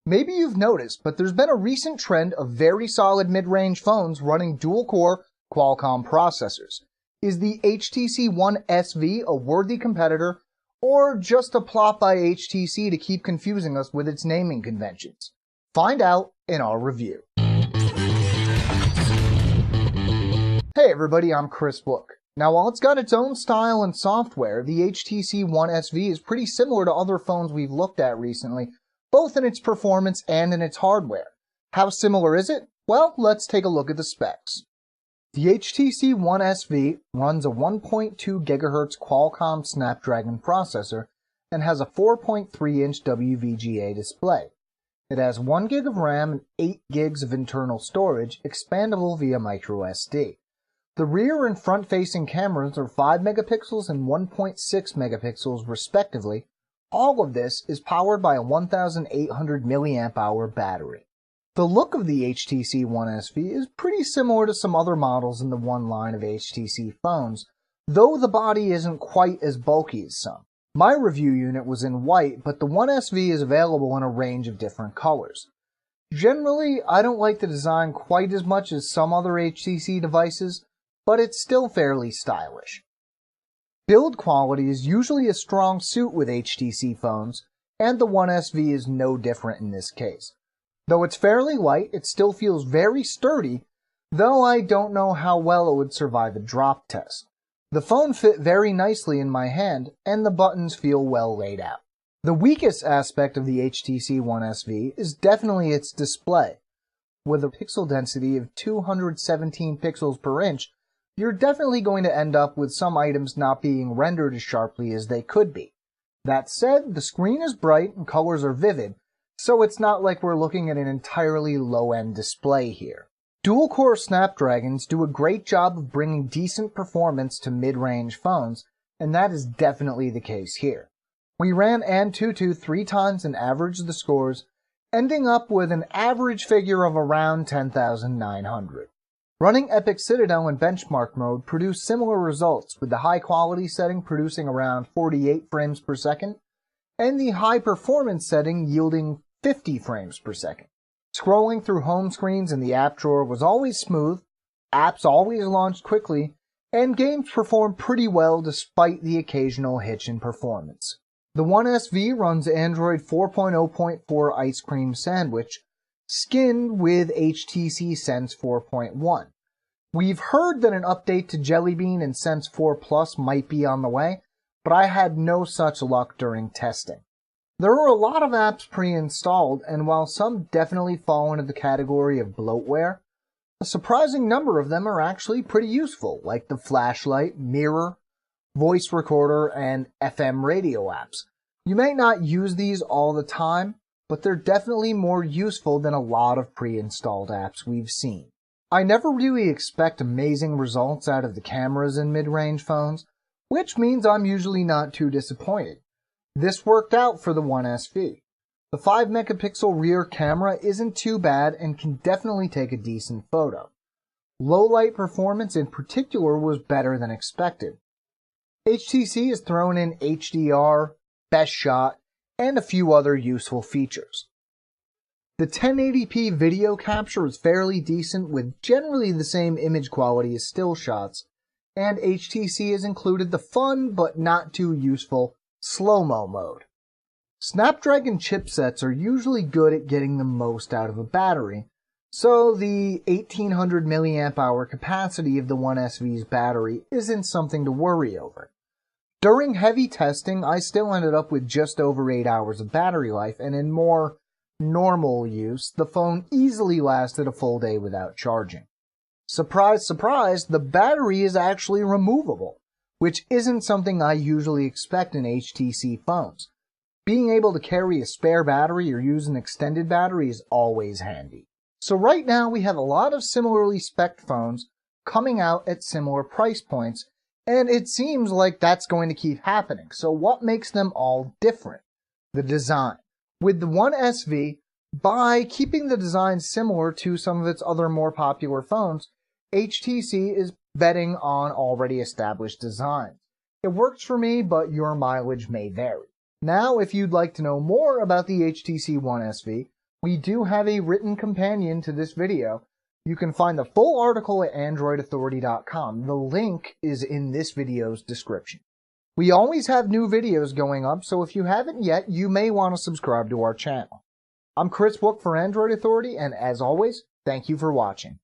Maybe you've noticed, but there's been a recent trend of very solid mid-range phones running dual-core Qualcomm processors. Is the HTC One SV a worthy competitor, or just a plot by HTC to keep confusing us with its naming conventions? Find out in our review. Hey everybody, I'm Chris Book. Now while it's got its own style and software, the HTC One SV is pretty similar to other phones we've looked at recently, both in its performance and in its hardware. How similar is it? Well, let's take a look at the specs. The HTC One SV runs a 1.2 GHz Qualcomm Snapdragon processor and has a 4.3-inch WVGA display. It has 1 GB of RAM and 8 GB of internal storage, expandable via microSD. The rear and front-facing cameras are 5 megapixels and 1.6 megapixels respectively. All of this is powered by a 1800 mAh battery. The look of the HTC One SV is pretty similar to some other models in the One line of HTC phones, though the body isn't quite as bulky as some. My review unit was in white, but the One SV is available in a range of different colors. Generally, I don't like the design quite as much as some other HTC devices, but it's still fairly stylish. Build quality is usually a strong suit with HTC phones, and the One SV is no different in this case. Though it's fairly light, it still feels very sturdy, though I don't know how well it would survive a drop test. The phone fit very nicely in my hand, and the buttons feel well laid out. The weakest aspect of the HTC One SV is definitely its display. With a pixel density of 217 pixels per inch, you're definitely going to end up with some items not being rendered as sharply as they could be. That said, the screen is bright and colors are vivid, so it's not like we're looking at an entirely low-end display here. Dual-core Snapdragons do a great job of bringing decent performance to mid-range phones, and that is definitely the case here. We ran Antutu 3 times and averaged the scores, ending up with an average figure of around 10,900. Running Epic Citadel in benchmark mode produced similar results, with the high quality setting producing around 48 frames per second, and the high performance setting yielding 50 frames per second. Scrolling through home screens in the app drawer was always smooth, apps always launched quickly, and games performed pretty well despite the occasional hitch in performance. The One SV runs Android 4.0.4 Ice Cream Sandwich, skinned with HTC Sense 4.1. We've heard that an update to Jelly Bean and Sense 4 Plus might be on the way, but I had no such luck during testing. There are a lot of apps pre-installed, and while some definitely fall into the category of bloatware, a surprising number of them are actually pretty useful, like the flashlight, mirror, voice recorder, and FM radio apps. You may not use these all the time, but they're definitely more useful than a lot of pre-installed apps we've seen. I never really expect amazing results out of the cameras in mid-range phones, which means I'm usually not too disappointed. This worked out for the One SV. The 5 megapixel rear camera isn't too bad and can definitely take a decent photo. Low light performance in particular was better than expected. HTC has thrown in HDR, best shot, and a few other useful features. The 1080p video capture is fairly decent with generally the same image quality as still shots, and HTC has included the fun but not too useful slow-mo mode. Snapdragon chipsets are usually good at getting the most out of a battery, so the 1800 mAh capacity of the One SV's battery isn't something to worry over. During heavy testing, I still ended up with just over 8 hours of battery life, and in more normal use, the phone easily lasted a full day without charging. Surprise, surprise, the battery is actually removable, which isn't something I usually expect in HTC phones. Being able to carry a spare battery or use an extended battery is always handy. So right now we have a lot of similarly spec'd phones coming out at similar price points, and it seems like that's going to keep happening. So what makes them all different? The design. With the One SV, by keeping the design similar to some of its other more popular phones, HTC is betting on already established designs. It works for me, but your mileage may vary. Now, if you'd like to know more about the HTC One SV, we do have a written companion to this video. You can find the full article at AndroidAuthority.com. The link is in this video's description. We always have new videos going up, so if you haven't yet, you may want to subscribe to our channel. I'm Chris Book for Android Authority, and as always, thank you for watching.